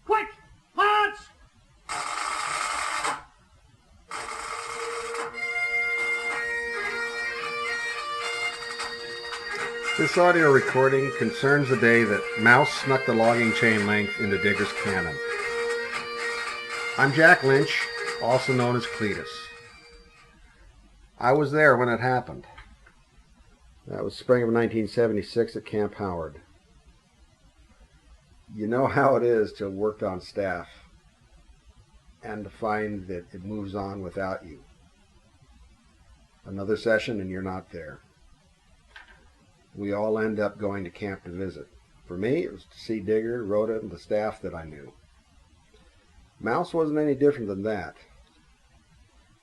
Quick! Plants! This audio recording concerns the day that Mouse snuck the logging chain length into Digger's cannon. I'm Jack Lynch, also known as Cletus. I was there when it happened. That was spring of 1976 at Camp Howard. You know how it is to have worked on staff and to find that it moves on without you. Another session and you're not there. We all end up going to camp to visit. For me, it was to see Digger, Rhoda, and the staff that I knew. Mouse wasn't any different than that,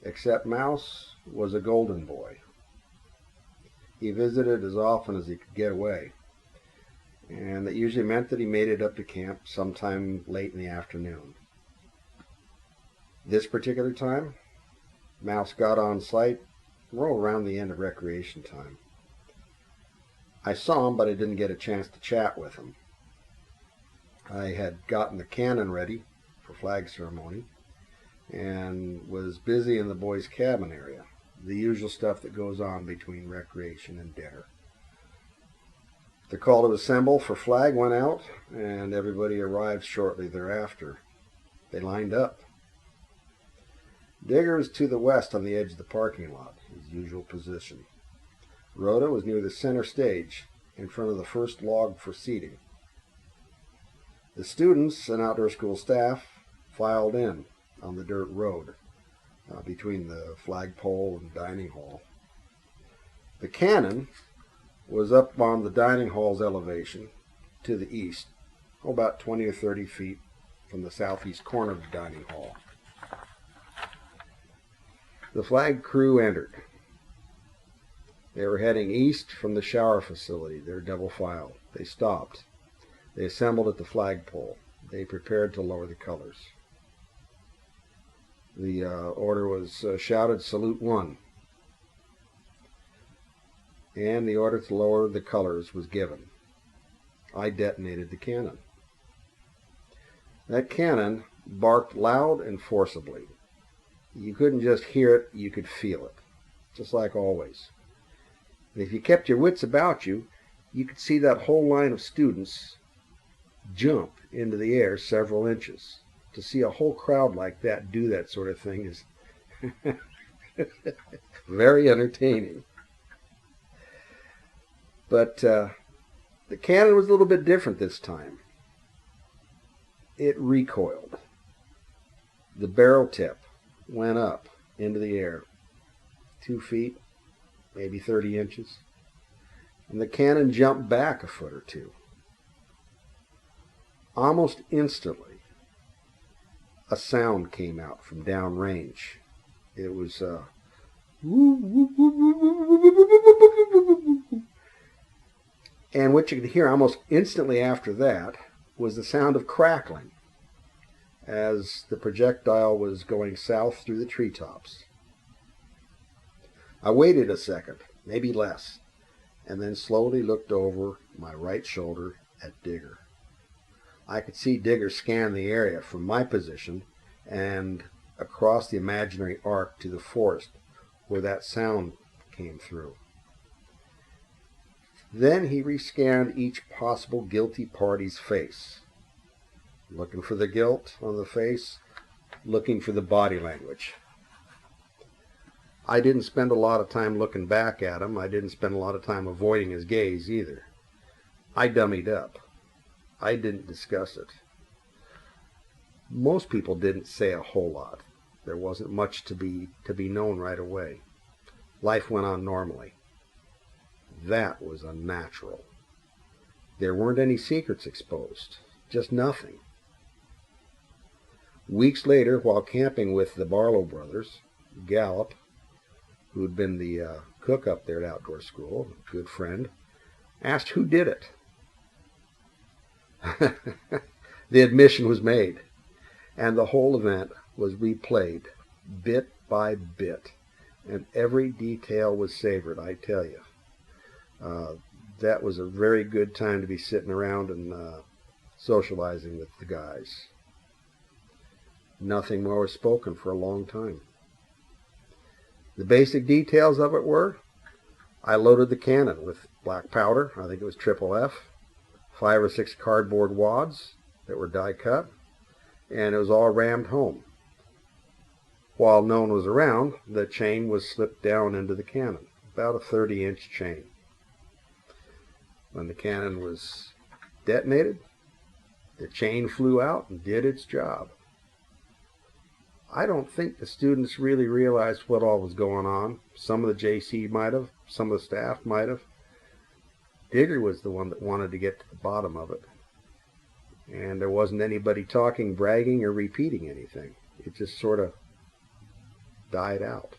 except Mouse was a golden boy. He visited as often as he could get away, and that usually meant that he made it up to camp sometime late in the afternoon. This particular time, Mouse got on site right around the end of recreation time. I saw him, but I didn't get a chance to chat with him. I had gotten the cannon ready for flag ceremony and was busy in the boys' cabin area, the usual stuff that goes on between recreation and dinner. The call to assemble for flag went out, and everybody arrived shortly thereafter. They lined up. Digger was to the west on the edge of the parking lot, his usual position. Rhoda was near the center stage, in front of the first log for seating. The students and outdoor school staff filed in on the dirt road between the flagpole and dining hall. The cannon was up on the dining hall's elevation to the east, about 20 or 30 feet from the southeast corner of the dining hall. The flag crew entered. They were heading east from the shower facility, their double file. They stopped. They assembled at the flagpole. They prepared to lower the colors. The order was shouted, "Salute 1." And the order to lower the colors was given. I detonated the cannon. That cannon barked loud and forcibly. You couldn't just hear it, you could feel it, just like always. And if you kept your wits about you, you could see that whole line of students jump into the air several inches. To see a whole crowd like that do that sort of thing is very entertaining. But the cannon was a little bit different this time. It recoiled. The barrel tip went up into the air, 2 feet, maybe 30 inches, and the cannon jumped back a foot or two. Almost instantly, a sound came out from downrange. It was and what you could hear almost instantly after that was the sound of crackling as the projectile was going south through the treetops. I waited a second, maybe less, and then slowly looked over my right shoulder at Digger. I could see Digger scan the area from my position and across the imaginary arc to the forest where that sound came through. Then he rescanned each possible guilty party's face, looking for the guilt on the face, looking for the body language. I didn't spend a lot of time looking back at him. I didn't spend a lot of time avoiding his gaze either. I dummied up. I didn't discuss it. Most people didn't say a whole lot. There wasn't much to be known right away. Life went on normally. That was unnatural. There weren't any secrets exposed. Just nothing. Weeks later, while camping with the Barlow brothers, Gallup, who had been the cook up there at outdoor school, a good friend, asked who did it. The admission was made, and the whole event was replayed bit by bit, and every detail was savored, I tell you. That was a very good time to be sitting around and socializing with the guys. Nothing more was spoken for a long time. The basic details of it were, I loaded the cannon with black powder, I think it was triple F, 5 or 6 cardboard wads that were die cut, and it was all rammed home. While no one was around, the chain was slipped down into the cannon, about a 30-inch chain. When the cannon was detonated, the chain flew out and did its job. I don't think the students really realized what all was going on. Some of the JC might have, some of the staff might have. Digger was the one that wanted to get to the bottom of it. And there wasn't anybody talking, bragging, or repeating anything. It just sort of died out.